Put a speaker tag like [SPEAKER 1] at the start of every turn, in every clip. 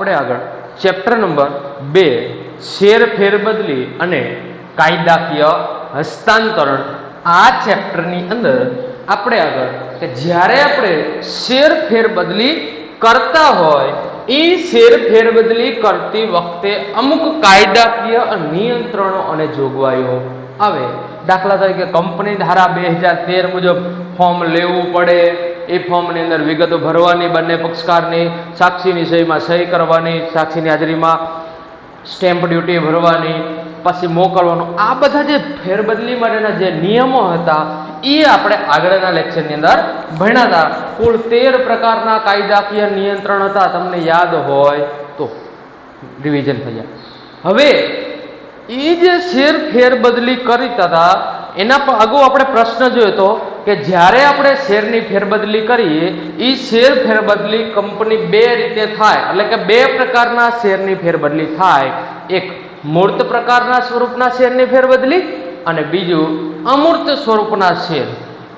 [SPEAKER 1] આપણે આગળ chapter number 2 share ફેરબદલી અને કાયદાકીય હસ્તાંતરણ આ ચેપ્ટરની અંદર આપણે આગળ કે જ્યારે આપણે શેર ફેરબદલી કરતા હોય એ શેર ફેરબદલી કરતી વખતે અમુક કાયદાકીય નિયંત્રણો અને જોગવાઈઓ આવે. દાખલા તરીકે કંપની ધારા 2013 મુજબ ફોર્મ લેવું પડે, એ ફોર્મની અંદર વિગતો ભરવાની, બંને પક્ષકારની સાક્ષીની સહીમાં સહી કરવાની, સાક્ષીની હાજરીમાં સ્ટેમ્પ ડ્યુટી ભરવાની, પછી મોકલવાનું. આ બધા જે ફેરબદલી માટેના જે નિયમો હતા એ આપણે આગળના લેક્ચરની અંદર ભણ્યા હતા. કુલ 13 પ્રકારના કાયદાકીય નિયંત્રણ હતા, તમને યાદ હોય તો રિવિઝન થયા. હવે એ જે શેર ફેરબદલી કરી હતા એના પર અગાઉ આપણે પ્રશ્ન જોયો હતો કે જ્યારે આપણે શેરની ફેરબદલી કરીએ એ શેર ફેરબદલી કંપની બે રીતે થાય, એટલે કે બે પ્રકારના શેરની ફેરબદલી થાય. એક મૂર્ત પ્રકારના સ્વરૂપના શેરની ફેરબદલી અને બીજું અમૂર્ત સ્વરૂપના શેર.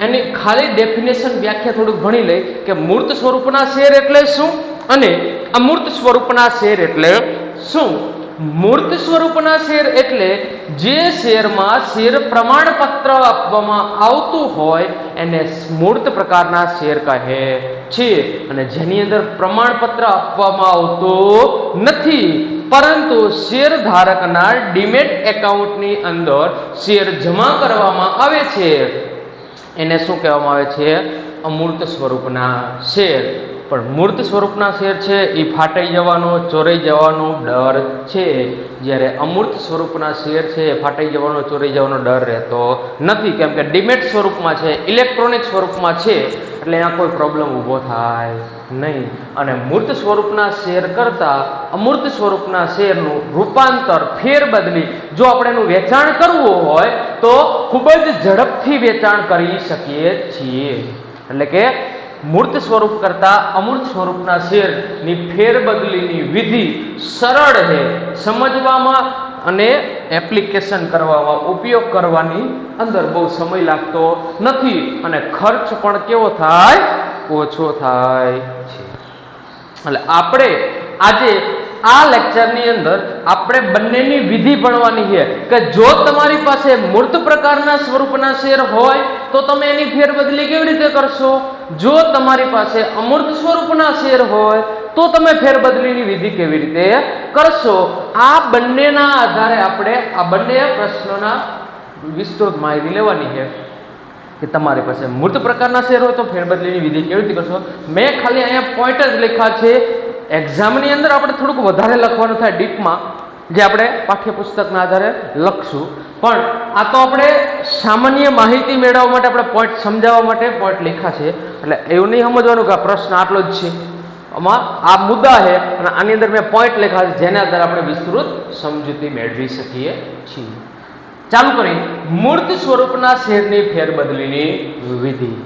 [SPEAKER 1] એની ખાલી ડેફિનેશન વ્યાખ્યા થોડુંક ભણી લઈ કે મૂર્ત સ્વરૂપના શેર એટલે શું અને અમૂર્ત સ્વરૂપના શેર એટલે શું. મૂર્ત સ્વરૂપના શેર એટલે જે શેરમાં શેર પ્રમાણપત્ર આપવામાં આવતું હોય એને મૂર્ત પ્રકારના શેર કહે છે, અને જેની અંદર પ્રમાણપત્ર આપવામાં આવતું નથી પરંતુ શેર ધારકના ડીમેટ એકાઉન્ટની અંદર શેર જમા કરવામાં આવે છે એને શું કહેવામાં આવે છે? અમૂર્ત સ્વરૂપના શેર. પણ મૂર્ત સ્વરૂપના શેર છે એ ફાટાઈ જવાનો, ચોરાઈ જવાનો ડર છે, જ્યારે અમૂર્ત સ્વરૂપના શેર છે એ ફાટાઈ જવાનો, ચોરાઈ જવાનો ડર રહેતો નથી, કેમ કે ડિમેટ સ્વરૂપમાં છે, ઇલેક્ટ્રોનિક સ્વરૂપમાં છે, એટલે એના કોઈ પ્રોબ્લેમ ઊભો થાય નહીં. અને મૂર્ત સ્વરૂપના શેર કરતાં અમૂર્ત સ્વરૂપના શેરનું રૂપાંતર, ફેરબદલી જો આપણે એનું વેચાણ કરવું હોય તો ખૂબ જ ઝડપથી વેચાણ કરી શકીએ છીએ. એટલે કે મૂર્ત સ્વરૂપ કરતા અમૂર્ત સ્વરૂપના શેરની ફેરબદલીની વિધિ સરળ છે સમજવામાં અને એપ્લિકેશન કરવામાં, ઉપયોગ કરવાની અંદર બહુ સમય લાગતો નથી અને ખર્ચ પણ કેવો થાય? ઓછો થાય છે. એટલે આપણે આજે આ લેક્ચરની અંદર આપણે બંનેની વિધિ ભણવાની છે કે જો તમારી પાસે મૂર્ત પ્રકારના સ્વરૂપના શેર હોય તો તમે એની ફેરબદલી કેવી રીતે કરશો, જો તમારી પાસે અમૂર્ત સ્વરૂપના શેર હોય તો તમે ફેરબદલીની વિધિ કેવી રીતે કરશો. આ બંનેના આધારે આપણે આ બંને પ્રશ્નોના વિસ્તૃત માહિતી લેવાની છે કે તમારી પાસે મૂર્ત પ્રકારના શેર હોય તો ફેરબદલીની વિધિ કેવી રીતે કરશો. મેં ખાલી અહીંયા પોઈન્ટ જ લખ્યા છે. એક્ઝામની અંદર આપણે થોડુંક વધારે લખવાનું થાય ડીપમાં, જે આપણે પાઠ્યપુસ્તકના આધારે લખશું, પણ આ તો આપણે સામાન્ય માહિતી મેળવવા માટે, આપણે પોઈન્ટ સમજાવવા માટે પોઈન્ટ લખ્યા છે. એટલે એવું નહીં સમજવાનું કે આ પ્રશ્ન આટલો જ છે, આમાં આ મુદ્દા છે અને આની અંદર મેં પોઈન્ટ લખ્યા છે જેના આધારે આપણે વિસ્તૃત સમજૂતી મેળવી શકીએ છીએ. ચાલુ કરી મૂર્ત સ્વરૂપના શેરની ફેરબદલીની વિધિ.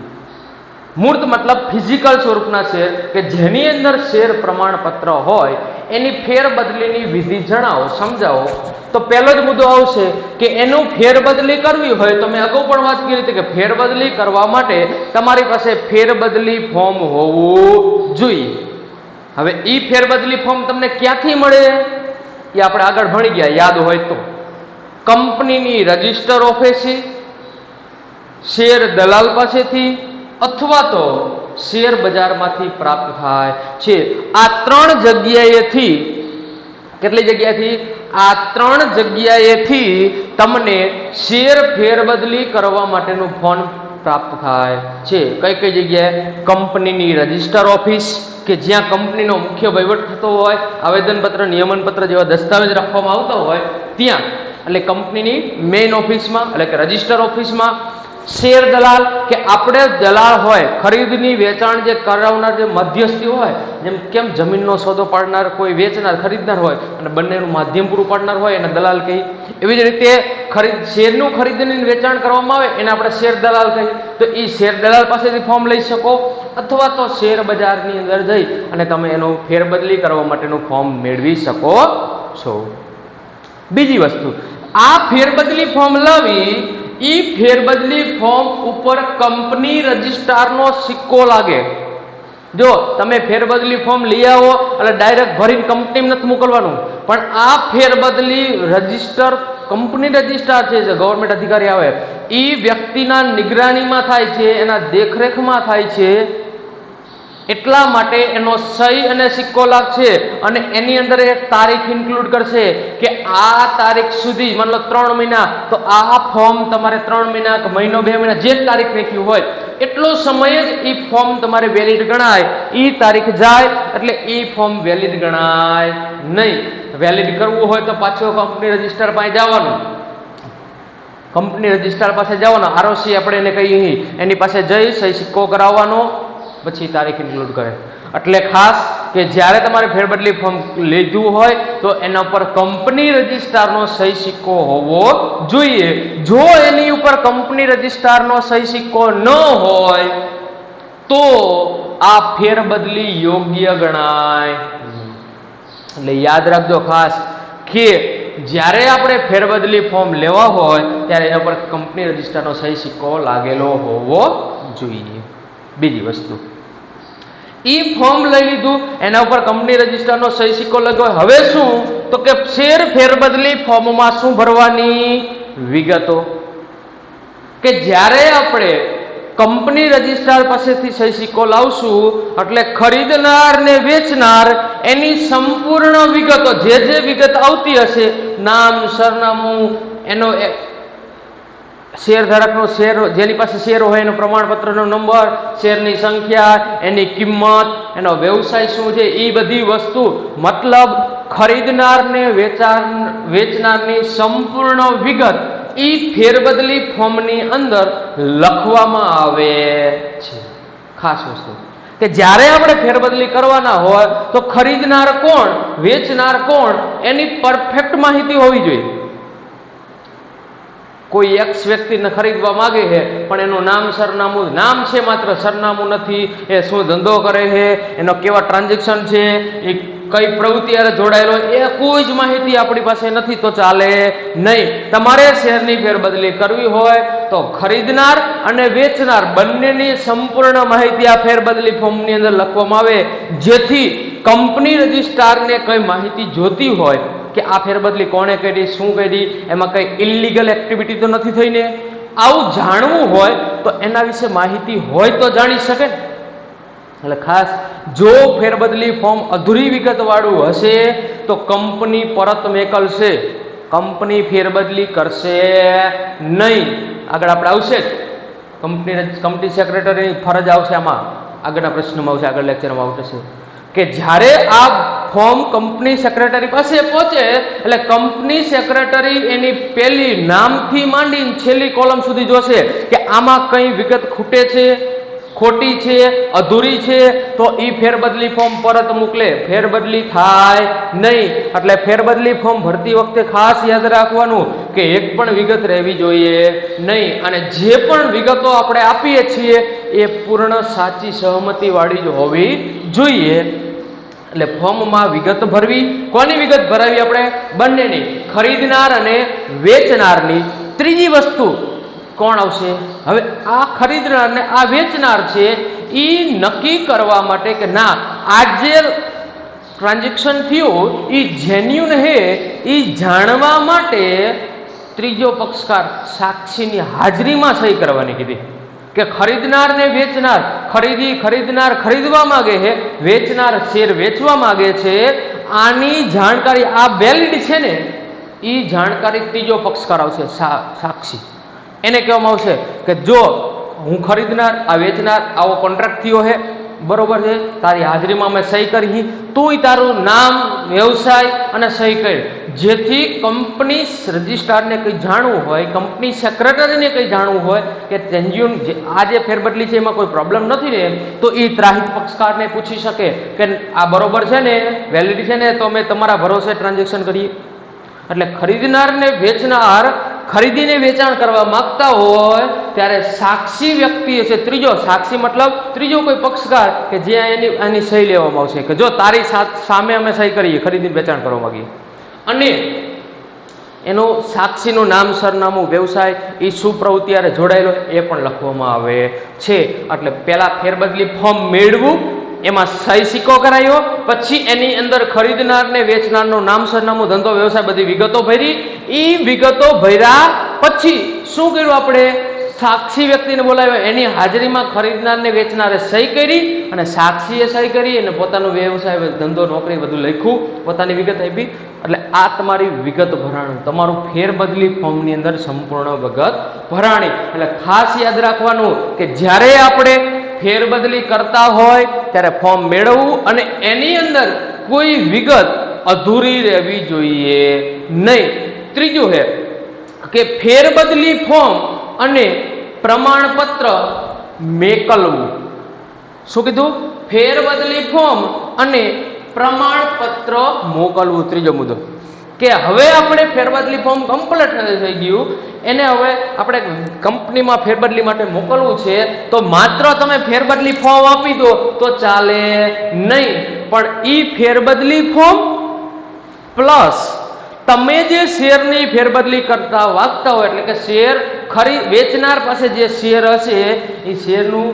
[SPEAKER 1] મૂર્ત મતલબ ફિઝિકલ સ્વરૂપના શેર કે જેની અંદર શેર પ્રમાણપત્ર હોય એની ફેરબદલીની વિધિ જણાવો, સમજાવો. તો પહેલો જ મુદ્દો આવશે કે એનું ફેરબદલી કરવી હોય તો મેં અગાઉ પણ વાત કરી હતી કે ફેરબદલી કરવા માટે તમારી પાસે ફેરબદલી ફોર્મ હોવું જોઈએ. હવે એ ફેરબદલી ફોર્મ તમને ક્યાંથી મળે એ આપણે આગળ ભણી ગયા, યાદ હોય તો. કંપનીની રજિસ્ટર ઓફિસે, શેર દલાલ પાસેથી અથવા તો શેર બજારમાંથી પ્રાપ્ત થાય છે. આ ત્રણ જગ્યાએથી, કેટલી જગ્યાથી? આ ત્રણ જગ્યાએથી તમને શેર ફેરબદલી કરવા માટેનું ફોર્મ પ્રાપ્ત થાય છે. કઈ કઈ જગ્યાએ? કંપનીની રજિસ્ટર ઓફિસ કે જ્યાં કંપનીનો મુખ્ય વહીવટ થતો હોય, આવેદનપત્ર, નિયમનપત્ર જેવા દસ્તાવેજ રાખવામાં આવતા હોય ત્યાં, એટલે કંપનીની મેઇન ઓફિસમાં એટલે કે રજિસ્ટર ઓફિસમાં. શેર દલાલ કે આપણે દલાલ હોય, ખરીદની વેચાણ જે કરાવનાર જે મધ્યસ્થી હોય, જેમ કેમ જમીનનો સોદો પાડનાર કોઈ વેચનાર, ખરીદનાર હોય અને બંનેનું માધ્યમ પૂરું પાડનાર હોય એને દલાલ કહી. એવી જ રીતે શેરનું ખરીદીને વેચાણ કરવામાં આવે એને આપણે શેર દલાલ કહીએ. તો એ શેર દલાલ પાસેથી ફોર્મ લઈ શકો અથવા તો શેર બજારની અંદર જઈ અને તમે એનું ફેરબદલી કરવા માટેનું ફોર્મ મેળવી શકો છો. બીજી વસ્તુ, આ ફેરબદલી ફોર્મ લાવી ફેરબદલી ફોર્મ ઉપર કંપની રજિસ્ટ્રારનો સિક્કો લાગે. જો તમે ફેરબદલી ફોર્મ લઈ આવો એટલે ડાયરેક્ટ ભરીને કંપનીમાં નથી મોકલવાનું, પણ આ ફેરબદલી રજિસ્ટર કંપની રજિસ્ટ્રાર છે જે ગવર્મેન્ટ અધિકારી આવે એ વ્યક્તિના નિગરાનીમાં થાય છે, એના દેખરેખમાં થાય છે, એટલા માટે એનો સહી અને સિક્કો લાગશે અને એની અંદર એક તારીખ ઇન્ક્લુડ કરશે કે આ તારીખ સુધી માનો 3 મહિના, તો આ ફોર્મ તમારે 3 મહિના કે મહિનો 2 મહિના જે તારીખ રાખ્યું હોય એટલો સમય જ એ ફોર્મ તમારે વેલિડ ગણાય. એ તારીખ જાય એટલે એ ફોર્મ વેલિડ ગણાય નહીં. વેલિડ કરવું હોય તો પાછો કંપની રજિસ્ટર પાસે જવાનું, કંપની રજિસ્ટ્રાર પાસે જવાનો, આરઓસી આપણે એને કહીએ, એની પાસે જઈ સહી સિક્કો કરાવવાનો, પછી તારીખ ઇન્ક્લુડ કરે. એટલે ખાસ કે જ્યારે તમારે ફેરબદલી ફોર્મ લીધું હોય તો એના ઉપર કંપની રજિસ્ટ્રારનો સહી સિક્કો હોવો જોઈએ. જો એની ઉપર કંપની રજિસ્ટ્રારનો સહી સિક્કો ન હોય તો આ ફેરબદલી યોગ્ય ગણાય. એટલે યાદ રાખજો ખાસ કે જ્યારે આપણે ફેરબદલી ફોર્મ લેવા હોય ત્યારે એના પર કંપની રજિસ્ટ્રારનો સહી સિક્કો લાગેલો હોવો જોઈએ. બીજી વસ્તુ, ઈ ફોર્મ લઈ લીધું, એના ઉપર કંપની રજિસ્ટ્રારનો સહી સિક્કો લગાવ્યો. હવે શું તો કે શેર ફેરબદલી ફોર્મમાં શું ભરવાની વિગતો, કે જ્યારે આપણે કંપની રજિસ્ટ્રાર પાસેથી સહી સિક્કો લાવશું એટલે ખરીદનાર ને વેચનાર એની સંપૂર્ણ વિગતો, જે જે વિગત આવતી હશે, નામ, સરનામું, એનો શેર ધારકનો શેર, જેની પાસે શેર હોય એનો પ્રમાણપત્રનો નંબર, શેરની સંખ્યા, એની કિંમત, એનો વ્યવસાય શું છે, એ બધી વસ્તુ, મતલબ ખરીદનાર ને વેચનારની સંપૂર્ણ વિગત ઈ ફેરબદલી ફોર્મની અંદર લખવામાં આવે છે. ખાસ વસ્તુ કે જ્યારે આપણે ફેરબદલી કરવાના હોય તો ખરીદનાર કોણ, વેચનાર કોણ, એની પરફેક્ટ માહિતી હોવી જોઈએ. કોઈ એક્સ વ્યક્તિને ખરીદવા માંગે છે પણ એનું નામ સરનામું, નામ છે માત્ર, સરનામું નથી, એ શું ધંધો કરે છે, એનો કેવા ટ્રાન્ઝેક્શન છે, એ કઈ પ્રવૃત્તિ સાથે જોડાયેલો, એ કોઈ જ માહિતી આપણી પાસે નથી તો ચાલે નહીં. તમારે શેરની ફેરબદલી કરવી હોય તો ખરીદનાર અને વેચનાર બંનેની સંપૂર્ણ માહિતી આ ફેરબદલી ફોર્મની અંદર લખવામાં આવે, જેથી કંપની રજિસ્ટ્રારને કઈ માહિતી જોતી હોય કે આ ફેરબદલી કોણે કરી, શું કરી, એમાં કઈ ઇલીગલ એક્ટિવિટી તો નથી થઈ ને, આવું જાણવું હોય તો એના વિશે માહિતી હોય તો જાણી શકે. એટલે ખાસ જો ફેરબદલી ફોર્મ અધૂરી વિગત વાળું હશે તો કંપની પરત મેકલશે, કંપની ફેરબદલી કરશે નહીં. આગળ આપણે આવશે કંપની સેક્રેટરીની ફરજ આવશે, આમાં આગળના પ્રશ્નમાં આવશે, આગળ લેક્ચરમાં આવશે કે જ્યારે આ ફોર્મ કંપની સેક્રેટરી પાસે પહોંચે એટલે કંપની સેક્રેટરી એની પહેલી નામથી માંડીને છેલ્લી કોલમ સુધી જોશે કે આમાં કઈ વિગત ખૂટે છે, ખોટી છે, અધૂરી છે, તો એ ફેરબદલી ફોર્મ પરત મોકલે, ફેરબદલી થાય નહીં. એટલે ફેરબદલી ફોર્મ ભરતી વખતે ખાસ યાદ રાખવાનું કે એક પણ વિગત રહેવી જોઈએ નહીં, અને જે પણ વિગતો આપણે આપીએ છીએ એ પૂર્ણ સાચી સહમતિ વાળી જ હોવી જોઈએ. એટલે ફોર્મમાં વિગત ભરવી, કોની વિગત ભરાવી આપણે? બંનેની, ખરીદનાર અને વેચનારની. ત્રીજી વસ્તુ કોણ આવશે? હવે આ ખરીદનાર ને આ વેચનાર છે એ નક્કી કરવા માટે કે ના આ જે ટ્રાન્ઝેક્શન થયું એ જેન્યુન હે એ જાણવા માટે ત્રીજો પક્ષકાર સાક્ષીની હાજરીમાં સહી કરવાની કીધી કે ખરીદનાર ને વેચનાર, ખરીદનાર ખરીદવા માંગે છે, વેચનાર શેર વેચવા માંગે છે, આની જાણકારી આ વેલિડ છે ને એ જાણકારી ત્રીજો પક્ષકાર આવશે, સાક્ષી. એને કહેવામાં આવશે કે જો હું ખરીદનાર, આ વેચનાર, આવો કોન્ટ્રાક્ટ થયો છે, બરોબર છે, તારી હાજરીમાં મેં સહી કરી, તું તારું નામ, વ્યવસાય અને સહી કરી, જેથી કંપની રજિસ્ટ્રારને કંઈ જાણવું હોય, કંપની સેક્રેટરીને કંઈ જાણવું હોય કે જેન્યુન આ જે ફેરબદલી છે એમાં કોઈ પ્રોબ્લેમ નથી ને, તો એ ત્રાહિત પક્ષકારને પૂછી શકે કે આ બરોબર છે ને, વેલિડ છે ને, તો અમે તમારા ભરોસે ટ્રાન્ઝેક્શન કરીએ. એટલે ખરીદનાર ને વેચનાર ખરીદીને વેચાણ કરવા માંગતા હોય ત્યારે સાક્ષી વ્યક્તિ છે, ત્રીજો સાક્ષી મતલબ ત્રીજો કોઈ પક્ષકાર કે જે એની સહી લેવામાં આવશે કે જો તારી સામે અમે સહી કરીએ, ખરીદીને વેચાણ કરવા માંગીએ, અને એનું સાક્ષીનું નામ, સરનામું, વ્યવસાય, એ શું પ્રવૃત્તિ જોડાયેલો એ પણ લખવામાં આવે છે. એટલે પહેલા ફેરબદલી ફોર્મ મેળવું એમાં સહી સિક્કો કરાયો, પછી એની અંદર ખરીદનાર ને વેચનારનું નામ, સરનામું, ધંધો, વ્યવસાય બધી વિગતો ભરી. એ વિગતો ભર્યા પછી શું કર્યું આપણે? સાક્ષી વ્યક્તિને બોલાવ્યો, એની હાજરીમાં ખરીદનાર ને વેચનારે સહી કરી અને સાક્ષીએ સહી કરી અને પોતાનો વ્યવસાય, ધંધો, નોકરી બધું લખ્યું, પોતાની વિગત આપી. એટલે આ તમારી વિગત ભરાણું, તમારું ફેરબદલી ફોર્મની અંદર સંપૂર્ણ વિગત ભરાણી. એટલે ખાસ યાદ રાખવાનું કે જ્યારે આપણે ફેરબદલી કરતા હોય ત્યારે ફોર્મ મેળવવું અને એની અંદર કોઈ વિગત અધૂરી રહેવી જોઈએ નહીં. ત્રીજું છે કે ફેરબદલી ફોર્મ અને પ્રમાણપત્ર મેકલવું. શું કીધું? ફેરબદલી ફોર્મ અને પ્રમાણપત્ર મોકલવું. ત્રીજો મુદ્દો કે હવે આપણે ફેરબદલી ફોર્મ કમ્પ્લીટ થઈ ગયું, એને હવે આપણે કંપનીમાં ફેરબદલી માટે મોકલવું છે, તો માત્ર તમે ફેરબદલી ફોર્મ આપી દો તો ચાલે નહીં, પણ ઈ ફેરબદલી ફોર્મ પ્લસ તમે જે શેરની ફેરબદલી કરતા વાગતા હોય, એટલે કે શેર વેચનાર પાસે જે શેર હશે એ શેરનું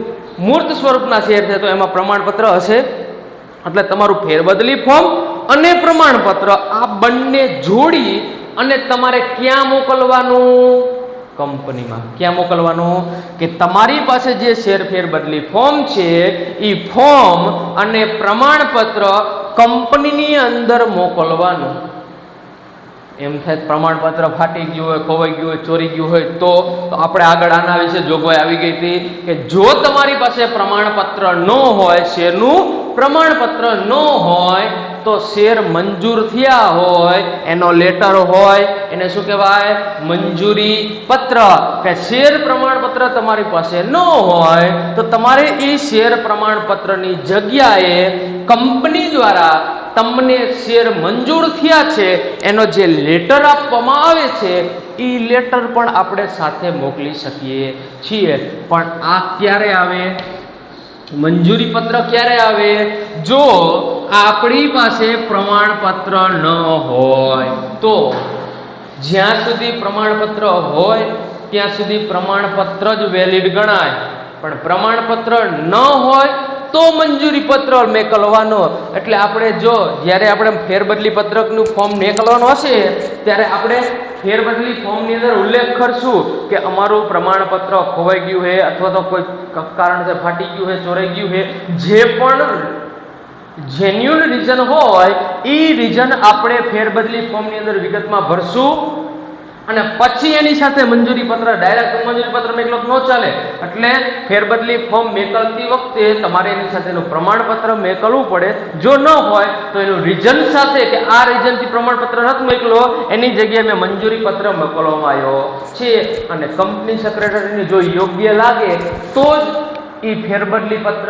[SPEAKER 1] મૂર્ત સ્વરૂપના શેર છે તો એમાં પ્રમાણપત્ર હશે. એટલે તમારું ફેરબદલી ફોર્મ અને પ્રમાણપત્ર આ બંને જોડી અને તમારે ક્યાં મોકલવાનું? કંપનીમાં. ક્યાં મોકલવાનું? કે તમારી પાસે જે શેર ફેરબદલી ફોર્મ છે એ ફોર્મ અને પ્રમાણપત્ર કંપનીની અંદર મોકલવાનું. એમ થાય પ્રમાણપત્ર ફાટી ગયું હોય, ખોવાઈ ગયું હોય, ચોરી ગયું હોય તો આપણે આગળ આના વિશે જોગવાઈ આવી ગઈ હતી કે જો તમારી પાસે પ્રમાણપત્ર ન હોય, શેરનું પ્રમાણપત્ર ન હોય તો શેર મંજૂર થયા હોય એનો લેટર હોય, એને શું કહેવાય? મંજૂરી પત્ર. કે શેર પ્રમાણપત્ર તમારી પાસે ન હોય તો તમારે એ શેર પ્રમાણપત્રની જગ્યાએ કંપની દ્વારા તમને શેર મંજૂર થયા છે એનો જે લેટર આપવામાં આવે છે એ લેટર પણ આપણે સાથે મોકલી શકીએ છીએ. પણ આ ક્યારે આવે? મંજૂરી પત્ર ક્યારે આવે? જો આપણી પાસે પ્રમાણપત્ર ન હોય તો. જ્યાં સુધી પ્રમાણપત્ર હોય ત્યાં સુધી પ્રમાણપત્ર જ વેલિડ ગણાય, પણ પ્રમાણપત્ર ન હોય તો મંજૂરી પત્ર મેકલવાનો. એટલે આપણે જો જ્યારે આપણે ફેરબદલી પત્રકનું ફોર્મ મેકલવાનું હશે ત્યારે આપણે ફેરબદલી ફોર્મની અંદર ઉલ્લેખ કરશું કે અમારું પ્રમાણપત્ર ખોવાઈ ગયું છે અથવા તો કોઈ કારણથી ફાટી ગયું છે, ચોરાઈ ગયું છે, જે પણ જેન્યુઅલ રીઝન હોય એ રીઝન આપણે ફેરબદલી ફોર્મની અંદર વિગતમાં ભરશું અને પછી એની સાથે મંજૂરી પત્ર, ડાયરેક્ટ મંજૂરી પત્ર મેકલો ન ચાલે. એટલે ફેરબદલી ફોર્મ મેકલતી વખતે તમારે એની સાથેનું પ્રમાણપત્ર મેકલવું પડે. જો ન હોય તો એનું રીઝન સાથે કે આ રીઝનથી પ્રમાણપત્ર નથી મેકલો, એની જગ્યાએ મેં મંજૂરી પત્ર મોકલવામાં આવ્યો છે અને કંપની સેક્રેટરીને જો યોગ્ય લાગે તો જ એ ફેરબદલી પત્ર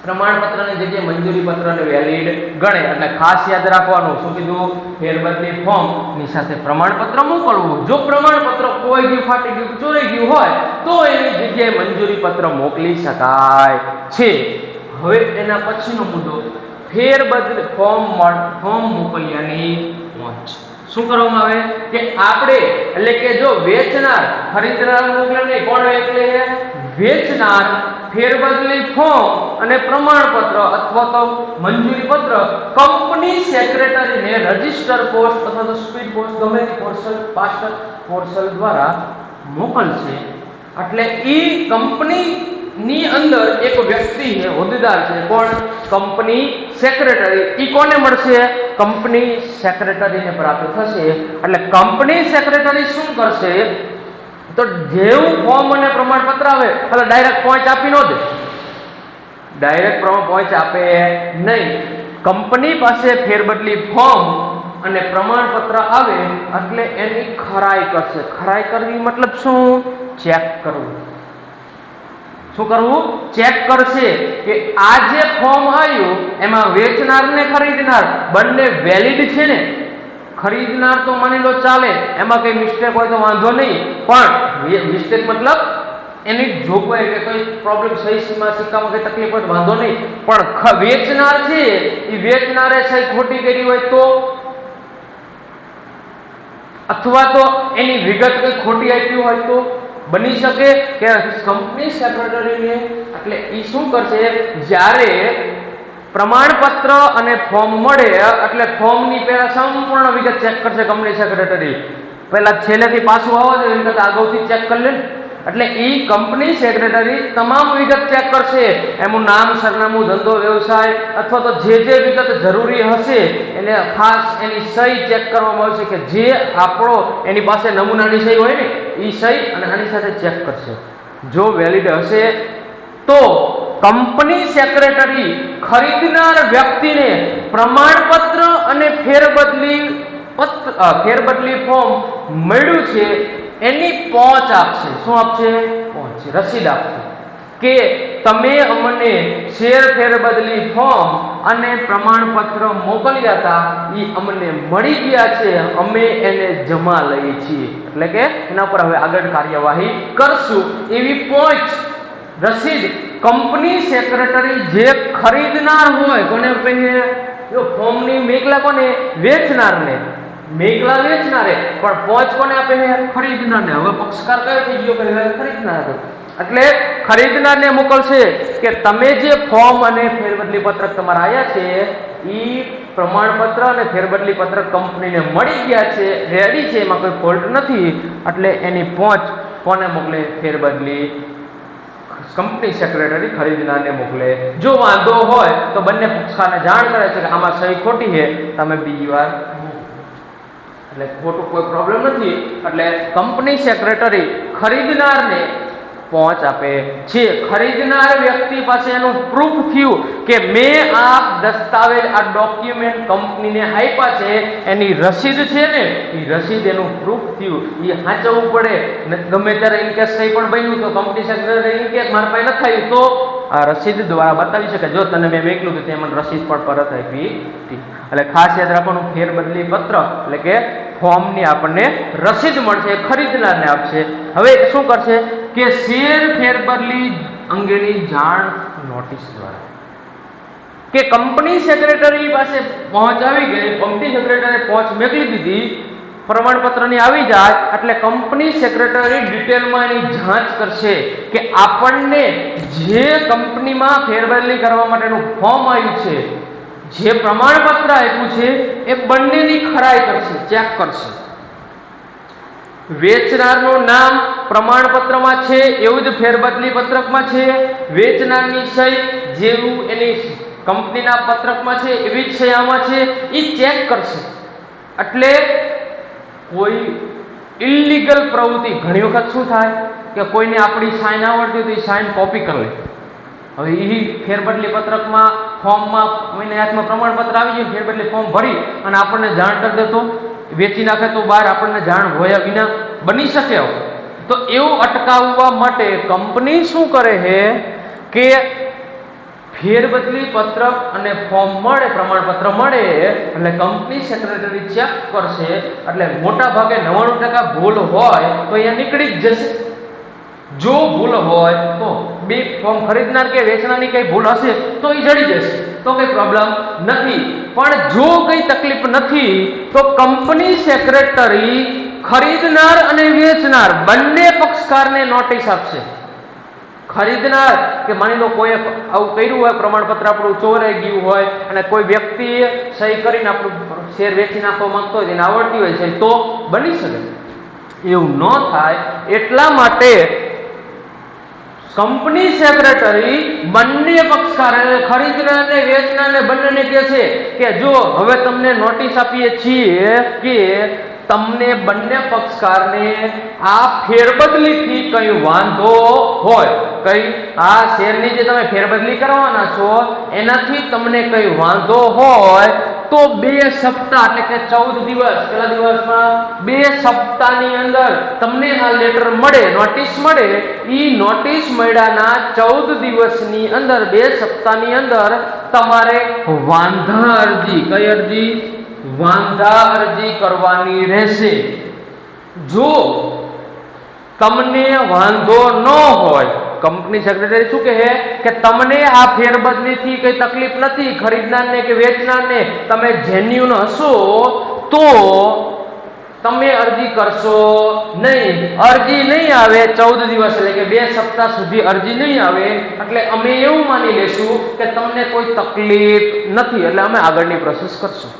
[SPEAKER 1] પ્રમાણપત્રની જગ્યાએ મંજૂરી પત્રને વેલિડ ગણે. એટલે ખાસ યાદ રાખવાનું. શું કીધું? ફેરબદલી ફોર્મ ની સાથે પ્રમાણપત્ર મોકલવું. જો પ્રમાણપત્ર ખોવાઈ ગયું, ફાટી ગયું, ચોરાઈ ગયું હોય તો એની જગ્યાએ મંજૂરી પત્ર મોકલી શકાય છે. હવે એના પછીનો મુદ્દો ફેરબદલી ફોર્મ મોકલ્યાની પહોંચ. શું કરવામાં આવે કે આપણે એટલે કે જો વેચનાર ખરીદનાર મોકલે નહીં, કોણ એટલે વેચનાર ફેરબદલી ફોર્મ અને પ્રમાણપત્ર અથવા તો મંજૂરી પત્ર કંપની સેક્રેટરીને રજિસ્ટર પોસ્ટ અથવા તો સ્પીડ પોસ્ટ ગમે તે પાસ્ટલ પોર્ટલ દ્વારા મોકલશે. એટલે એ કંપનીની અંદર એક વ્યક્તિ છે, હોદ્દેદાર છે, કોણ? Company secretary. એ કોને મળશે? કંપની સેક્રેટરીને પ્રાપ્ત થશે. એટલે કંપની સેક્રેટરી શું કરશે? તો જેવું ફોર્મ અને પ્રમાણપત્ર આવે એટલે ડાયરેક્ટ પહોંચ આપી ન દે, ડાયરેક્ટ પહોંચ આપે નહીં. કંપની પાસે ફેરબદલી ફોર્મ અને પ્રમાણપત્ર આવે એટલે એની ખરાઈ કરશે. ખરાઈ કરવી મતલબ શું? ચેક કરવું. શું કરવું? ચેક કરશે કે આ જે ફોર્મ આવ્યું એમાં વેચનાર ને ખરીદનાર બંને વેલિડ છે ને? ખરીદનાર તો માની લો ચાલે, એમાં કઈ મિસ્ટેક હોય તો વાંધો નહીં, પણ મિસ્ટેક મતલબ એની જોગવાઈ કે કોઈ પ્રોબ્લેમ સહી સીમા સિક્કામાં કઈ તકલીફ હોય તો વાંધો નહીં, પણ વેચનાર છે એ વેચનારે સહી ખોટી કરી હોય તો, અથવા તો એની વિગત કઈ ખોટી આપી હોય તો બની શકે કે કંપની સેક્રેટરીને એટલે એ શું કરશે, જ્યારે પ્રમાણપત્ર અને ફોર્મ મળે એટલે ફોર્મની પહેલા સંપૂર્ણ વિગત ચેક કરશે કંપની સેક્રેટરી. પહેલા છેલ્લેથી પાછું આવવા દે, વિગત આગળથી ચેક કરી લે. એટલે એ કંપની સેક્રેટરી તમામ વિગત ચેક કરશે, એનું નામ, સરનામું, ધંધો, વ્યવસાય અથવા તો જે વિગત જરૂરી હશે એને ખાસ એની સહી ચેક કરવામાં આવશે કે જે આપણો એની પાસે નમૂનાની સહી હોય ને એ સહી અને આની સાથે ચેક કરશે. જો વેલિડ હશે તો કંપની સેક્રેટરી ખરીદનાર વ્યક્તિને પ્રમાણપત્ર અને ફેરબદલી ફોર્મ મળ્યું છે એની પહોંચ આપશે. શું આપશે? પહોંચ, રસીદ આપશે કે તમે અમને શેર ફેરબદલી ફોર્મ અને પ્રમાણપત્ર મોકલ્યા હતા એ અમને મળી ગયા છે, અમે એને જમા લઈએ છીએ. એટલે કે એના પર હવે આગળ કાર્યવાહી કરશું એવી પહોંચ, રસીદ કંપની સેક્રેટરી જે ખરીદનાર હોય કોને આપે? જો ફોર્મની મેઘલા કોને? વેચનારને. મેઘલા વેચનારે, પણ પહોંચ કોને આપે? ખરીદનારને. હવે પક્ષકાર કયો થઈ ગયો? ખરીદનાર. એટલે ખરીદનારને મોકલશે કે તમે જે ફોર્મ અને ફેરબદલી પત્રક તમારા આવ્યા છે એ પ્રમાણપત્ર અને ફેરબદલી પત્રક કંપનીને મળી ગયા છે, રેડી છે, એમાં કોઈ ફોલ્ટ નથી. એટલે એની પહોંચ કોને મોકલે? ફેરબદલી કંપની સેક્રેટરી ખરીદનારને મોકલે. જો વાંધો હોય તો બંને પક્ષકારને જાણ કરે છે કે આમાં સહી ખોટી છે, તમે બીજી વાર, એટલે ખોટું કોઈ પ્રોબ્લેમ નથી. એટલે કંપની સેક્રેટરી ખરીદનારને પહોંચ આપે છે. ખરીદનાર વ્યક્તિ પાસે એનું પ્રૂફ થયું કે મેં આ દસ્તાવેજ, આ ડોક્યુમેન્ટ કંપનીને આપ્યા છે, એની રસીદ છે ને, એ રસીદ એનું પ્રૂફ થયું, એ સાચવવું પડે. ગમે ત્યારે ઇનકેસ કંઈ પણ બન્યું તો કંપની સેક્રેટરી ઇનકેસ મારા પાસે નથી આવ્યું તો આ રસીદ દ્વારા બતાવી શકે, જો તને મેં મોકલ્યું તો તે મને રસીદ પણ પરત આપી હતી. એટલે ખાસ યાદ રાખવાનું, ફેરબદલી પત્ર એટલે કે ફોર્મની આપણને રસીદ મળશે, ખરીદનારને આપશે. હવે શું કરશે કે શેર ફેરબદલી અંગેની જાણ નોટિસ દ્વારા, કે કંપની સેક્રેટરી પાસે પહોંચ આવી ગઈ, કંપની સેક્રેટરી પહોંચ મોકલી દીધી, પ્રમાણપત્રની આવી જાય એટલે કંપની સેક્રેટરી ડિટેલમાં એની જાંચ કરશે કે આપણને જે કંપનીમાં ફેરબદલી કરવા માટેનું ફોર્મ આવ્યું છે, જે પ્રમાણપત્ર આપ્યું છે એ બંનેની ખરાઈ કરશે, ચેક કરશે. વેચનારનું નામ પ્રમાણપત્રમાં છે એવું જ ફેરબદલી પત્રકમાં છે, વેચનારની સહી જેવું એની કંપનીના પત્રકમાં છે એવી જ સહી આમાં છે, એ ચેક કરશે. એટલે કોઈ ઇલીગલ પ્રવૃત્તિ, ઘણી વખત શું થાય કે કોઈને આપણી સાઇન આવડતી હોય તો એ સાઇન કોપી કરી લે. હવે એ ફેરબદલી પત્રકમાં, ફોર્મમાં કોઈને હાથમાં પ્રમાણપત્ર આવી જાય, ફેરબદલી ફોર્મ ભરી અને આપણને જાણ કરી દેતો વેચી નાખે તો બહાર આપણને જાણ હોયા વિના બની શકે. તો એવું અટકાવવા માટે કંપની શું કરે છે કે ફેરબદલી પત્રક અને ફોર્મ મળે, પ્રમાણપત્ર મળે એટલે કંપની સેક્રેટરી ચેક કરશે. એટલે મોટા ભાગે 99% ભૂલ હોય તો અહીંયા નીકળી જ જશે. જો ભૂલ હોય તો બે ફોર્મ ખરીદનાર કે વેચનારની કઈ ભૂલ હશે તો એ જડી જશે, તો કઈ પ્રોબ્લેમ નથી. પણ જો કઈ તકલીફ નથી તો કંપની સેક્રેટરી ખરીદનાર અને વેચનાર બંને પક્ષકારને નોટિસ આપશે. ખરીદનાર કે માની લો કોઈ આવું કર્યું હોય, પ્રમાણપત્ર આપણું ચોરાઈ ગયું હોય અને કોઈ વ્યક્તિએ સહી કરીને આપણું શેર વેચી નાખવા માંગતો હોય, એને આવડતી હોય છે તો બની શકે. એવું ન થાય એટલા માટે કંપની સેક્રેટરી બંને પક્ષકાર, ખરીદનાર અને વેચનારને બંનેને કહે છે કે જો હવે તમને નોટિસ આપીએ છીએ કે તમને બંને પક્ષકારને આ ફેરબદલીથી કઈ વાંધો હોય, કઈ આ શેરની જે તમે ફેરબદલી કરવાના છો એનાથી તમને કઈ વાંધો હોય તો 2 સપ્તાહ એટલે કે 14 દિવસ, કેટલા દિવસમાં 2 સપ્તાહની અંદર તમને આ લેટર મળે, નોટિસ મળે. એ નોટિસ મળ્યાના 14 દિવસની અંદર, 2 સપ્તાહની અંદર તમારે વાંધા અરજી, કઈ અરજી? વાંધા અરજી કરવાની રહેશે. જો તમને વાંધો ન હોય, કંપની સેક્રેટરી શું કહે કે તમને આ ફેરબદલીથી કઈ તકલીફ નથી, ખરીદનારને કે વેચનારને તમે જેન્યુન હશો તો તમે અરજી કરશો નહીં. અરજી નહીં આવે 14 દિવસ એટલે કે 2 સપ્તાહ સુધી અરજી નહીં આવે એટલે અમે એવું માની લેશું કે તમને કોઈ તકલીફ નથી એટલે અમે આગળની પ્રોસેસ કરશું.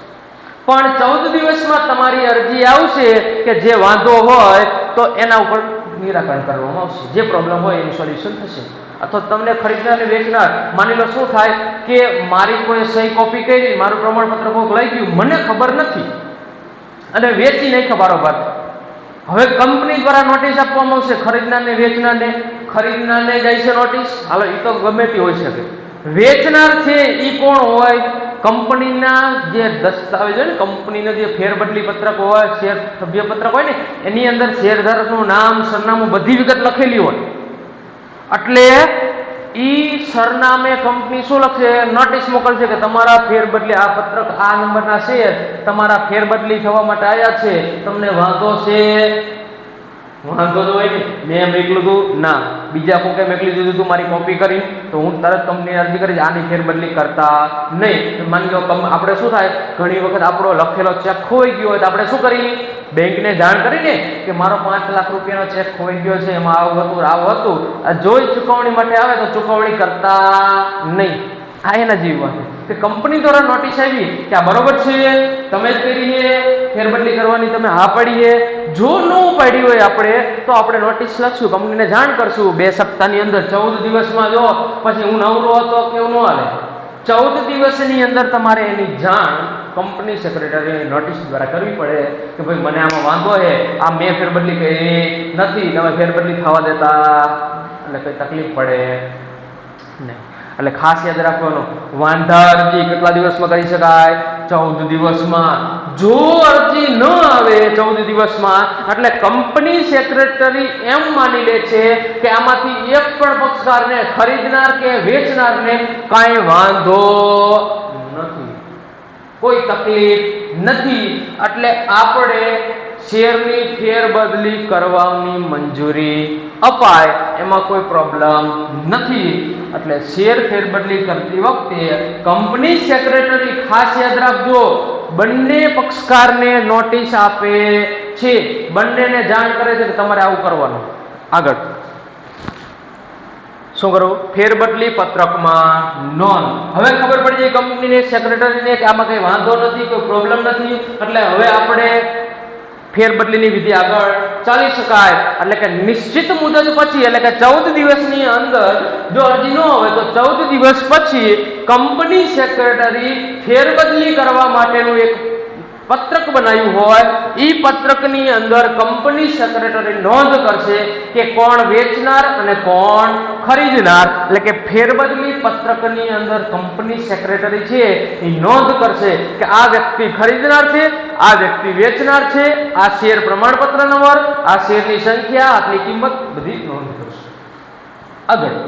[SPEAKER 1] પણ 14 દિવસમાં તમારી અરજી આવશે કે જે વાંધો હોય તો એના ઉપર નિરાકરણ કરવામાં આવશે. જે પ્રોબ્લેમ હોય એનું સોલ્યુશન થશે. અથવા તમને ખરીદનાર અને વેચનાર માની લો શું થાય કે મારી કોઈ સહી કોપી કરી, મારું પ્રમાણપત્ર કોઈક લઈ ગયું, મને ખબર નથી અને વેચી નહીં બારોબાર. હવે કંપની દ્વારા નોટિસ આપવામાં આવશે ખરીદનારને વેચનારને. ખરીદનારને જાય છે નોટિસ, હાલો એ તો ગમે તે હોઈ શકે. વેચનાર છે એ કોણ હોય? કંપનીના જે દસ્તાવેજ હોય ને, કંપનીનો જે ફેરબદલી પત્રક હોય, શેર સભ્ય પત્રક હોય ને, એની અંદર શેરધારકનું નામ, સરનામું, બધી વિગત લખેલી હોય. એટલે ઈ સરનામે કંપની શું લખશે? નોટિસ મોકલશે કે તમારા ફેરબદલી આ પત્રક આ નંબરના શેર તમારા ફેરબદલી થવા માટે આવ્યા છે, તમને વાંધો છે? વાંધો તો હોય ને, મેં મોકલું હતું ના, બીજા કોકે મોકલી દીધું હતું મારી કોપી કરી, તો હું તરત કંપની અરજી કરી આની ફેરબદલી કરતા નહીં. માની લો આપણે શું થાય, ઘણી વખત આપણો લખેલો ચેક ખોઈ ગયો હોય તો આપણે શું કરીએ? બેંકને જાણ કરીને કે મારો 5 લાખ રૂપિયાનો ચેક ખોઈ ગયો છે, એમાં આવું હતું. જોઈ ચૂકવણી માટે આવે તો ચૂકવણી કરતા નહીં. આ એના જેવી વાત કે કંપની દ્વારા નોટિસ આવી કે આ બરોબર છે, તમે જ કરી છે ફેરબદલી કરવાની, તમે હા પાડીએ. જો ન પાડી હોય આપણે તો આપણે નોટિસ લખશું, કંપનીને જાણ કરશું 2 સપ્તાહની અંદર. 14 દિવસમાં જો પછી હું નવરો હતો કે એવું ન હાલે. 14 દિવસની અંદર તમારે એની જાણ કંપની સેક્રેટરીની નોટિસ દ્વારા કરવી પડે કે ભાઈ મને આમાં વાંધો છે, આ મેં ફેરબદલી કરી નથી, તમે ફેરબદલી થવા દેતા, એટલે કઈ તકલીફ પડે નહીં. એટલે ખાસ યાદ રાખવાનું, વાંધા અરજી કેટલા દિવસમાં કરી શકાય? 14 દિવસમાં. જો અરજી ન આવે 14 દિવસમાં એટલે કંપની સેક્રેટરી એમ માની લે છે કે આમાંથી એક પણ પક્ષકારને, ખરીદનાર કે વેચનારને કાંઈ વાંધો નથી, કોઈ તકલીફ નથી, એટલે આપણે શેરની ફેરબદલી કરવાની મંજૂરી અપાય, એમાં કોઈ પ્રોબ્લેમ નથી. એટલે શેર ફેરબદલી કરતી વખતે કંપની સેક્રેટરી ખાસ યાદ રાખજો, બંને પક્ષકારને નોટિસ આપે છે, બંનેને જાણ કરે છે કે તમારે આવું કરવાનું. આગળ શું કરવું? ફેરબદલી પત્રકમાં નોંધ. હવે ખબર પડી જાય કંપનીને સેક્રેટરીને કે આમાં કઈ વાંધો નથી, કોઈ પ્રોબ્લેમ નથી, એટલે હવે આપણે ફેરબદલીની વિધિ આગળ ચાલી શકાય. એટલે કે નિશ્ચિત મુદત પછી એટલે કે 14 દિવસની અંદર જો અરજી ન હોય તો 14 દિવસ પછી કંપની સેક્રેટરી ફેરબદલી કરવા માટેનું એક પત્રક બનાવ્યું હોય, એ પત્રકની અંદર કંપની સેક્રેટરી નોંધ કરશે કે કોણ વેચનાર અને કોણ ખરીદનાર. એટલે કે ફેરબદલી પત્રકની અંદર કંપની સેક્રેટરી છે એ નોંધ કરશે કે આ વ્યક્તિ ખરીદનાર છે, આ વ્યક્તિ વેચનાર છે, આ શેર પ્રમાણપત્ર નંબર, આ શેરની સંખ્યા, આટલી કિંમત, બધી નોંધ કરશે. આગળ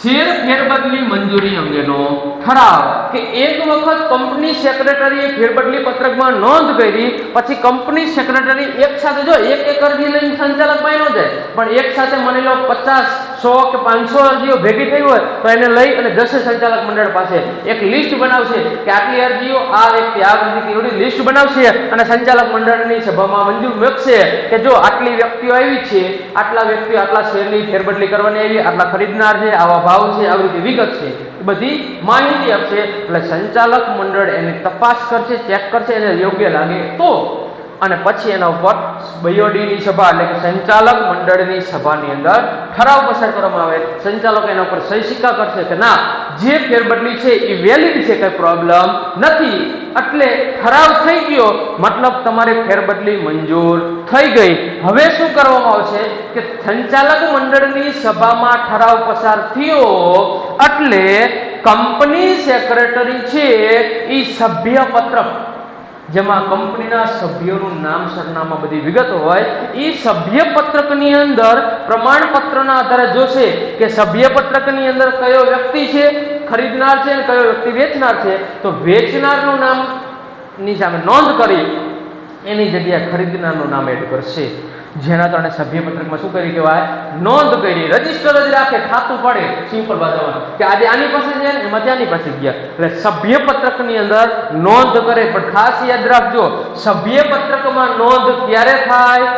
[SPEAKER 1] શેર ફેરબદલી મંજૂરી અંગેનો ઠરાવ કે એક વખત કંપની સેક્રેટરીએ ફેરબદલી પત્રકમાં નોંધ કરી પછી કંપની સેક્રેટરી એક સાથે જો એક અરજી લઈને સંચાલક પાસે ન જાય, પણ એક સાથે માની લો 50, 100 કે 500 અરજીઓ ભેગી થઈ હોય તો એને લઈ અને જશે સંચાલક મંડળ પાસે, એક લિસ્ટ બનાવશે કે આટલી અરજીઓ આ વ્યક્તિ આ વ્યક્તિ એવી લિસ્ટ બનાવશે અને સંચાલક મંડળની સભામાં મંજૂર મૂકશે કે જો આટલી વ્યક્તિઓ આવી છે, આટલા વ્યક્તિઓ આટલા શેરની ફેરબદલી કરવાની આવી, આટલા ખરીદનાર છે, આવા ભાવ છે, આવી રીતે વિગત છે, બધી માહિતી આપશે. એટલે સંચાલક મંડળ એની તપાસ કરશે, ચેક કરશે, એને યોગ્ય લાગે તો, અને પછી એના ઉપર બીઓડીની સભા એટલે કે સંચાલક મંડળની સભાની અંદર ઠરાવ પસાર કરવામાં આવે. સંચાલક એના ઉપર સહી સિક્કા કરશે કે ના જે ફેરબદલી છે એ વેલિડ છે, કઈ પ્રોબ્લેમ નથી, એટલે ઠરાવ થઈ ગયો, મતલબ તમારી ફેરબદલી મંજૂર થઈ ગઈ. હવે શું કરવામાં આવશે કે સંચાલક મંડળની સભામાં ઠરાવ પસાર થયો એટલે કંપની સેક્રેટરી છે એ સભ્ય પત્રક, જેમાં કંપનીના સભ્યોનું નામ, સરનામા, બધી વિગતો હોય, એ સભ્ય પત્રકની અંદર પ્રમાણપત્રના આધારે જોશે કે સભ્ય પત્રકની અંદર કયો વ્યક્તિ છે ખરીદનાર છે અને કયો વ્યક્તિ વેચનાર છે. તો વેચનારનું નામ ની સામે નોંધ કરી એની જગ્યાએ ખરીદનારનું નામ એડ કરશે, જેના કારણે સભ્યપત્રકમાં શું કરી કહેવાય? નોંધ કરી, રજીસ્ટર જ રાખે, ખાતું પડે, સિમ્પલ ભાષામાં કે આજે આની પાસે છે ને એમાંથી આની પાસે ગયા. એટલે સભ્યપત્રકની અંદર નોંધ કરે. પણ ખાસ યાદ રાખજો, સભ્યપત્રકમાં નોંધ ક્યારે થાય?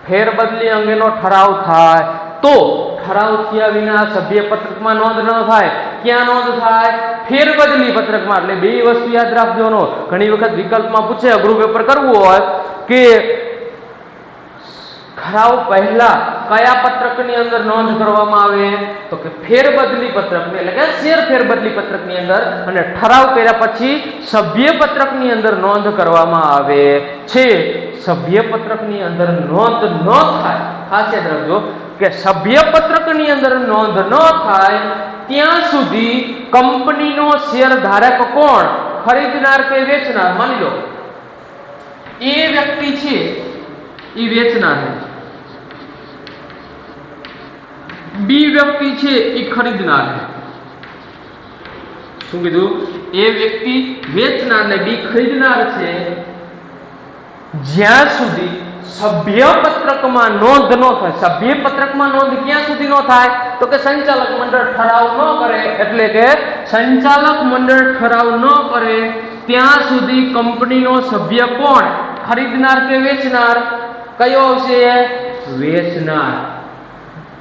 [SPEAKER 1] ફેરબદલી અંગેનો ઠરાવ થાય તો. ઠરાવ થયા વિના સભ્યપત્રકમાં નોંધ ન થાય. ક્યાં નોંધ થાય? ફેરબદલી પત્રકમાં. એટલે બે વસ્તુ યાદ રાખજો. ઘણી વખત વિકલ્પમાં પૂછે, અઘરું પેપર કરવું હોય કે ઠરાવ પહેલા કયા પત્રકની અંદર નોંધ કરવામાં આવે? તો કે ફેરબદલી પત્રક, એટલે કે શેર ફેરબદલી પત્રકની અંદર. અને ઠરાવ કર્યા પછી સભ્યપત્રકની અંદર નોંધ કરવામાં આવે છે. સભ્યપત્રકની અંદર નોંધ ન થાય, ખાસ યાદ રાખજો કે સભ્યપત્રકની અંદર નોંધ ન થાય ત્યાં સુધી કંપનીનો શેર ધારક કોણ? ખરીદનાર કે વેચનાર? માની લો એ વ્યક્તિ છે એ વેચનાર છે, બી વ્યક્તિ છે એ ખરીદનાર છે. શું કીધું? એ વ્યક્તિ વેચનાર ને બી ખરીદનાર છે. જ્યાં સુધી સભ્યપત્રકમાં નોંધ ન થાય, સભ્યપત્રકમાં નોંધ ક્યાં સુધી ન થાય? તો કે સંચાલક મંડળ ઠરાવ ન કરે, એટલે કે સંચાલક મંડળ ઠરાવ ન કરે ત્યાં સુધી કંપનીનો સભ્ય કોણ? ખરીદનાર કે વેચનાર? કયો આવશે? વેચનાર.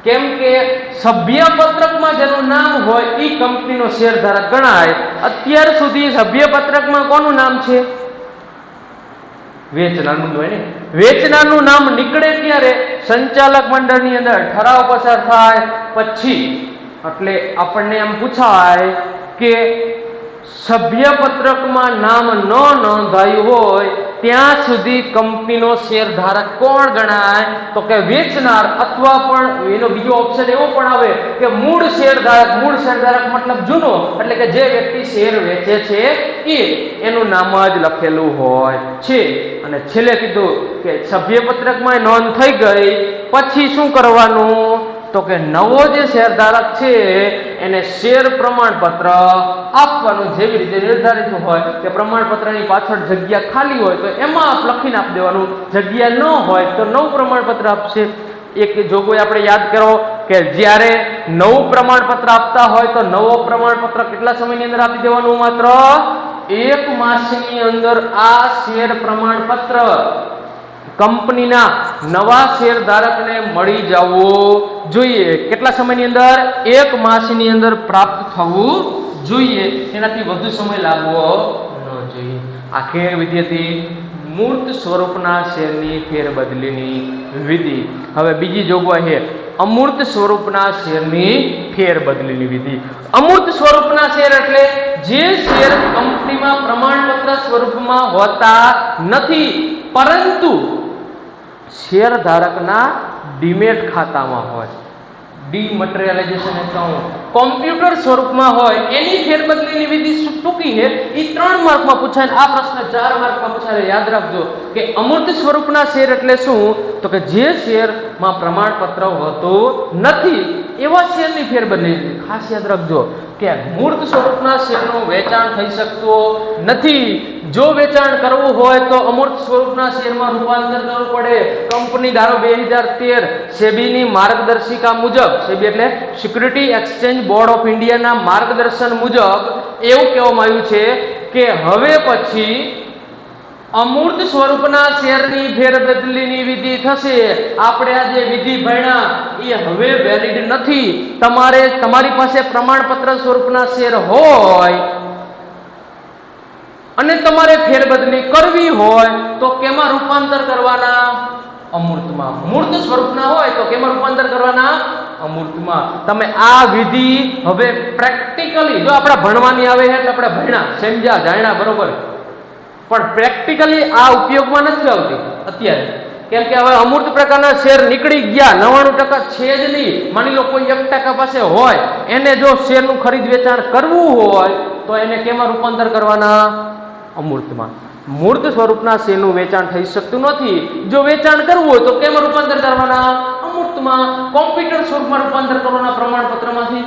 [SPEAKER 1] કેમ કે સભ્યપત્રકમાં જેનું નામ હોય એ કંપનીનો શેર ધારક ગણાય. અત્યાર સુધી સભ્યપત્રકમાં કોનું નામ છે? વેચનારનું હોય ને. વેચનારનું નામ નીકળે ક્યારે? સંચાલક મંડળની અંદર ઠરાવ પસાર થાય પછી. એટલે આપણને એમ પૂછાય કે સભ્યપત્રકમાં નામ ન નોંધાયું હોય ત્યાં સુધી કંપનીનો શેર ધારક કોણ ગણાય? તો કે વેચનાર. અથવા પણ એનો બીજો ઓપ્શન એવો પણ આવે કે મૂળ શેર ધારક. મૂળ શેર ધારક મતલબ જૂનો, એટલે કે જે વ્યક્તિ શેર વેચે છે એ એનું નામ જ લખેલું હોય છે. અને છેલ્લે કીધું કે સભ્યપત્રકમાં નોંધ થઈ ગઈ પછી શું કરવાનું? તો કે નવો જે શેરધારક છે એને શેર પ્રમાણપત્ર આપવાનું. જેવી રીતે નિર્ધારિત હોય કે પ્રમાણપત્રની પાછળ જગ્યા ખાલી હોય તો એમાં લખીને આપી દેવાનું. જગ્યા ન હોય તો નવું પ્રમાણપત્ર આપશે. એક જોગવાઈ આપણે યાદ કરો કે જ્યારે નવું પ્રમાણપત્ર આપતા હોય તો નવો પ્રમાણપત્ર કેટલા સમયની અંદર આપી દેવાનું? માત્ર 1 માસની અંદર આ શેર પ્રમાણપત્ર કંપનીના નવા શેરધારકને મળી જવું જોઈએ. કેટલા સમયની અંદર? 1 માસની અંદર પ્રાપ્ત થવું જોઈએ. એનાથી વધુ સમય લાગવો ન જોઈએ. આખરે વિદ્યાર્થી મૂર્ત સ્વરૂપના શેરની ફેરબદલીની વિધિ. હવે બીજી જોગવાઈ છે અમૂર્ત સ્વરૂપના શેરની ફેરબદલીની વિધિ. અમૂર્ત સ્વરૂપના શેર એટલે જે શેર કંપનીમાં પ્રમાણપત્ર સ્વરૂપમાં હોતા નથી પરંતુ શેરધારકના ડીમેટ ખાતામાં હોય. ડીમટીરિયલાઇઝેશન એકાઉન્ટ કોમ્પ્યુટર સ્વરૂપમાં હોય એની ફેરબદલીની વિધિ ટૂંકી છે. એ 3 માર્કમાં પૂછાય. આ પ્રશ્ન 4 માર્કમાં પૂછાય. યાદ રાખજો કે અમૂર્ત સ્વરૂપના શેર એટલે શું? તો કે જે શેરમાં પ્રમાણપત્ર હોતું નથી એવા શેરની ફેરબદલી. ખાસ યાદ રાખજો કે મૂર્ત સ્વરૂપના શેરનું વેચાણ થઈ શકતું નથી. જો વેચાણ કરવું હોય તો અમૂર્ત સ્વરૂપના શેરમાં રૂપાંતર કરવું પડે. કંપની ધારો 2013 સેબીની માર્ગદર્શિકા મુજબ, સેબી એટલે સિક્યુરિટી એક્સચેન્જ બોર્ડ ઓફ ઇન્ડિયાના માર્ગદર્શન મુજબ એવું કહેવામાં આવ્યું છે કે હવે પછી અમૂર્ત સ્વરૂપના શેરની ફેરબદલીની વિધિ થશે. આપણે આ જે વિધિ ભણ્યા એ હવે વેલિડ નથી. તમારી પાસે પ્રમાણપત્ર સ્વરૂપના શેર હોય અને તમારે ફેરબદલી કરવી હોય તો કેમાં રૂપાંતર કરવાના? અમૂર્તમાં. મૂર્ત સ્વરૂપના હોય તો કેમાં રૂપાંતર કરવાના? અમૂર્તમાં. તમે આ વિધિ હવે પ્રેક્ટિકલી જો આપણે ભણવાની આવે એટલે આપણે ભણ્યા, સમજ્યા, જાણ્યા, બરોબર, પણ પ્રેક્ટિકલી આ ઉપયોગમાં નથી આવતી અત્યારે. કેમ કે હવે અમૂર્ત પ્રકારના શેર નીકળી ગયા. 99% છે જ નહીં. માની લો કોઈ 1% પાસે હોય, એને જો શેરનું ખરીદ વેચાણ કરવું હોય તો એને કેમાં રૂપાંતર કરવાના? અમૂર્તમાં. મૂર્ત સ્વરૂપના શેરનું વેચાણ થઈ શકતું નથી. જો વેચાણ કરવું હોય તો કેમાં રૂપાંતર કરવાના? અમૂર્તમાં. કોમ્પ્યુટર સ્વરૂપમાં રૂપાંતર કરવાના પ્રમાણપત્રમાંથી.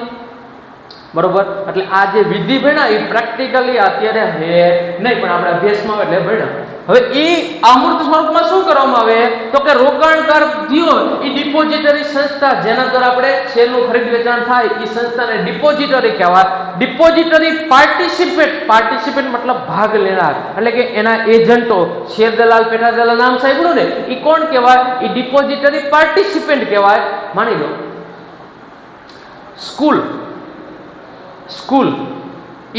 [SPEAKER 1] બરોબર, એટલે આ જે વિધિ ભણ્યા એ પ્રેક્ટિકલી અત્યારે હે નહીં, પણ આપણે અભ્યાસમાં એટલે ભણ્યા. હવે એ અમૂર્ત સ્વરૂપમાં શું કરવામાં આવે તો કે રોકાણકાર થયો એ ડિપોઝિટરી સંસ્થા જેના દ્વારા આપણે શેરનું ખરીદ વેચાણ થાય એ સંસ્થાને ડિપોઝિટરી કહેવાય. ડિપોઝિટરી પાર્ટિસિપેટ મતલબ ભાગ લેનાર, એટલે કે એના એજન્ટો, શેર દલાલ, પેટા દલાલ નામ સાંભળ્યું ને, એ કોણ કહેવાય? એ ડિપોઝિટરી પાર્ટિસિપેન્ટ કહેવાય. માની લો સ્કૂલ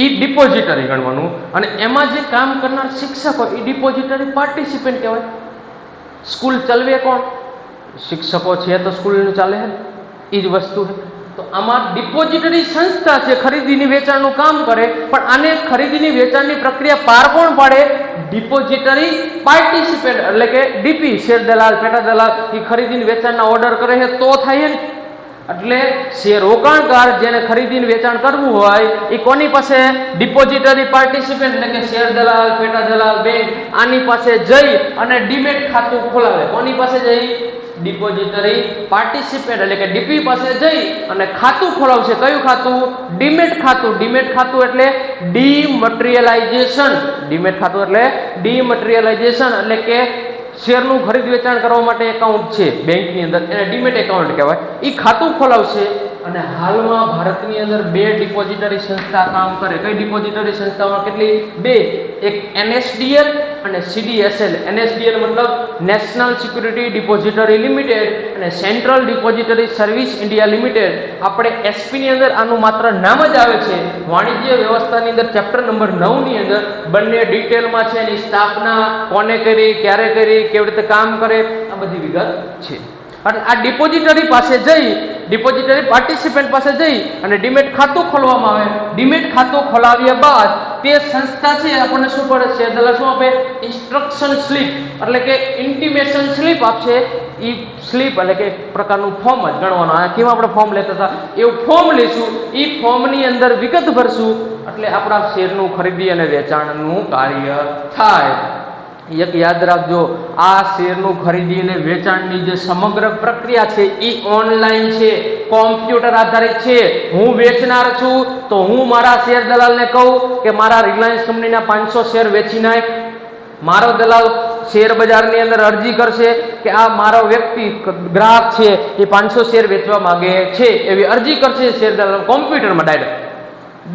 [SPEAKER 1] એ ડિપોઝિટરી ગણવાનું, અને એમાં જે કામ કરનાર શિક્ષકો એ ડિપોઝિટરી પાર્ટિસિપેન્ટ કહેવાય. સ્કૂલ ચલાવે કોણ? શિક્ષકો છે તો સ્કૂલનું ચાલે છે, એ જ વસ્તુ છે. તો આમાં ડિપોઝિટરી સંસ્થા છે, ખરીદીની વેચાણનું કામ કરે, પણ આને ખરીદીની વેચાણની પ્રક્રિયા પાર કોણ પાડે? ડિપોઝિટરી પાર્ટિસિપેન્ટ, એટલે કે ડીપી, શેર દલાલ, પેટા દલાલ એ ખરીદીની વેચાણના ઓર્ડર કરે છે તો થાય ને. એટલે શેર રોકાણકાર જેને ખરીદીને વેચાણ કરવું હોય એ કોની પાસે? ડિપોઝિટરી પાર્ટિસિપેન્ટ, એટલે કે શેર દલાલ, પેટા દલાલ, બેંક, આની પાસે જઈ અને ડીમેટ ખાતું ખોલાવે. કોની પાસે જઈ? ડિપોઝિટરી પાર્ટિસિપેન્ટ, એટલે કે ડીપી પાસે જઈ અને ખાતું ખોલાવશે. કયું ખાતું? ડીમેટ ખાતું. ડીમેટ ખાતું એટલે ડીમટીરિયલાઇઝેશન. ડીમેટ ખાતું એટલે ડીમટીરિયલાઇઝેશન, એટલે કે શેરનું ખરીદ વેચાણ કરવા માટે એકાઉન્ટ છે બેંકની અંદર, એને ડીમેટ એકાઉન્ટ કહેવાય. એ ખાતું ખોલાવશે. અને હાલમાં ભારતની અંદર 2 ડિપોઝિટરી સંસ્થા કામ કરે. કઈ ડિપોઝિટરી સંસ્થામાં કેટલી? 2. એક NSDL અને CDSL. NSDL મતલબ નેશનલ સિક્યુરિટી ડિપોઝિટરી લિમિટેડ અને central depository service India limited. આપણે SP ની અંદર આનું માત્ર નામ જ આવે છે. વાણિજ્ય વ્યવસ્થાની અંદર ચેપ્ટર નંબર 9 ની અંદર બંને ડિટેલમાં છે. એની સ્થાપના કોને કરી, ક્યારે કરી, કેવી રીતે કામ કરે, આ બધી વિગત છે. અને આ ડિપોઝિટરી પાસે જઈ, ડિપોઝિટરી પાર્ટિસિપેન્ટ પાસે જઈ અને ડીમેટ ખાતું ખોલવામાં આવે. ડીમેટ ખાતું ખોલાવ્યા બાદ તે સંસ્થા છે આપણને શું કરે? શેર દલાલ શું આપે? ઇન્સ્ટ્રક્શન સ્લીપ, એટલે કે ઇન્ટિમેશન સ્લીપ આપશે. એ સ્લીપ એટલે કે એક પ્રકારનું ફોર્મ જ ગણવાનું. આ કેમ આપણે ફોર્મ લેતા હતા એવું ફોર્મ લઈશું. એ ફોર્મની અંદર વિગત ભરશું એટલે આપણા શેરનું ખરીદી અને વેચાણનું કાર્ય થાય. એક યાદ રાખજો, આ શેરનું ખરીદી અને વેચાણની જે સમગ્ર પ્રક્રિયા છે એ ઓનલાઈન છે, કોમ્પ્યુટર આધારિત છે. હું વેચનાર છું તો હું મારા શેર દલાલને કહું કે મારા રિલાયન્સ કંપનીના 500 શેર વેચી નાખ. મારો દલાલ શેર બજારની અંદર અરજી કરશે કે આ મારો વ્યક્તિ ગ્રાહક છે એ 500 શેર વેચવા માંગે છે, એવી અરજી કરશે શેર દલાલ કોમ્પ્યુટરમાં ડાયરેક્ટ.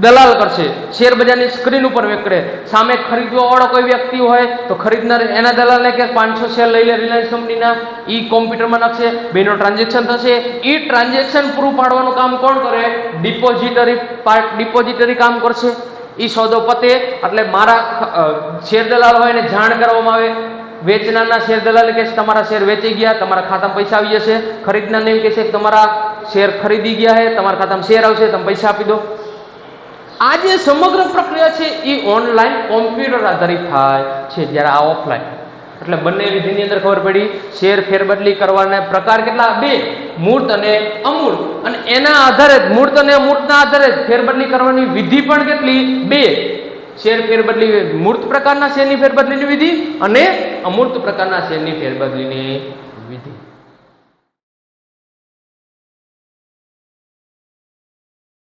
[SPEAKER 1] દલાલ કરશે, શેર બજારની સ્ક્રીન ઉપર વેકડે. સામે ખરીદવા વાળો કોઈ વ્યક્તિ હોય તો ખરીદનાર એના દલાલને કે 500 શેર લઈ લે રિલાયન્સ કંપનીના, ઈ કોમ્પ્યુટરમાં નાખશે, બેનો ટ્રાન્ઝેક્શન થશે. ઈ ટ્રાન્ઝેક્શન પૂરું પાડવાનું કામ કોણ કરે? ડિપોઝિટરી કામ કરશે. ઈ સોદો પતે એટલે મારા શેર દલાલ હોય એને જાણ કરવામાં આવે. વેચનારના શેર દલાલ કે તમારા શેર વેચી ગયા, તમારા ખાતામાં પૈસા આવી જશે. ખરીદનારને એમ કહેશે કે તમારા શેર ખરીદી ગયા છે, તમારા ખાતામાં શેર આવશે, તમે પૈસા આપી દો. આ જે સમગ્ર પ્રક્રિયા છે એ ઓનલાઈન કોમ્પ્યુટર આધારિત થાય છે, જ્યારે આ ઓફલાઈન. એટલે બંને વિધિની અંદર ખબર પડી શેર ફેરબદલી કરવાના પ્રકાર કેટલા? 2, મૂર્ત અને અમૂર્ત. અને એના આધારે મૂર્ત અને અમૂર્તના આધારે ફેરબદલી કરવાની વિધિ પણ કેટલી? 2. શેર ફેરબદલી મૂર્ત પ્રકારના શેરની ફેરબદલીની વિધિ અને અમૂર્ત પ્રકારના શેરની ફેરબદલીની વિધિ.